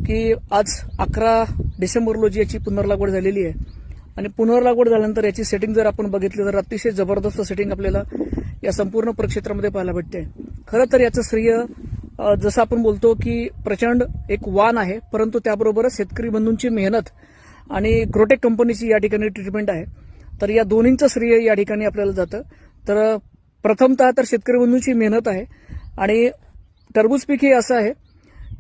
की आज 11 डिसेंबर रोजी याची पुनर्लागवड झालेली आहे आणि पुनर्लागवड झाल्यानंतर याची सेटिंग जर आपण बघितली तर अतिशय जबरदस्त सेटिंग आपल्याला या संपूर्ण प्रक्षेत्रामध्ये पाहायला भेटते. खरं तर याचं श्रेय जसं आपण बोलतो की प्रचंड एक वाण आहे, परंतु त्याबरोबरच शेतकरी बंधूंची मेहनत आणि ग्रोटेक कंपनीची या ठिकाणी ट्रीटमेंट आहे. तर या दोन्हींचं श्रेय या ठिकाणी आपल्याला जातं. तर प्रथमतः तर शेतकरी बंधूंची मेहनत आहे आणि टरबूज पीक हे असं आहे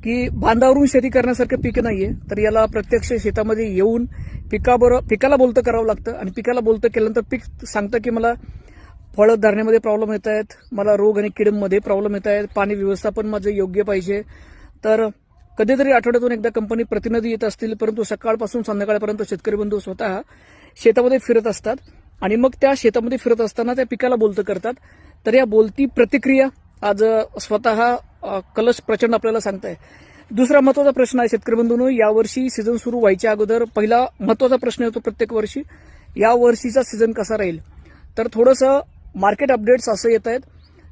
की बांधावरून शेती करण्यासारखं पीक नाहीये. तर याला प्रत्यक्ष शेतामध्ये येऊन पिकाला बोलतं करावं लागतं आणि पिकाला बोलतं केल्यानंतर पीक सांगतं की मला फळं धरण्यामध्ये प्रॉब्लेम येत आहेत, मला रोग आणि किडीमध्ये प्रॉब्लेम येत आहेत, पाणी व्यवस्थापन माझं योग्य पाहिजे. तर कधीतरी आठवड्यातून एकदा कंपनी प्रतिनिधी येत असतील, परंतु सकाळपासून संध्याकाळपर्यंत शेतकरी बंधू स्वतः शेतामध्ये फिरत असतात आणि मग त्या शेतामध्ये फिरत असताना त्या पिकाला बोलतं करतात. तर या बोलती प्रतिक्रिया आज स्वतः कलश प्रचंड आपल्याला सांगताय. दुसरा महत्वाचा प्रश्न आहे शेतकरी बंधूंनो, यावर्षी सीझन सुरू व्हायच्या अगोदर पहिला महत्वाचा प्रश्न येतो प्रत्येक वर्षी, या वर्षीचा सीझन कसा राहील. तर थोडंसं मार्केट अपडेट्स असं येत आहेत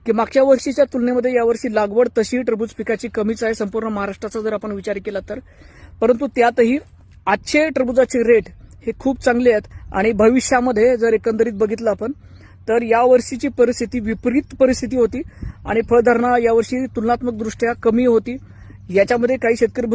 की मागच्या वर्षीच्या तुलनेमध्ये यावर्षी लागवड तशी टरबूज पिकाची कमीच आहे संपूर्ण महाराष्ट्राचा जर आपण विचार केला तर, परंतु त्यातही आजचे टरबूजाचे रेट हे खूप चांगले आहेत आणि भविष्यामध्ये जर एकंदरीत बघितलं आपण तर यावर्षीची परिस्थिती विपरीत परिस्थिती होती आणि फळधारणा यावर्षी तुलनात्मक दृष्ट्या कमी होती. याच्यामध्ये काही शेतकरी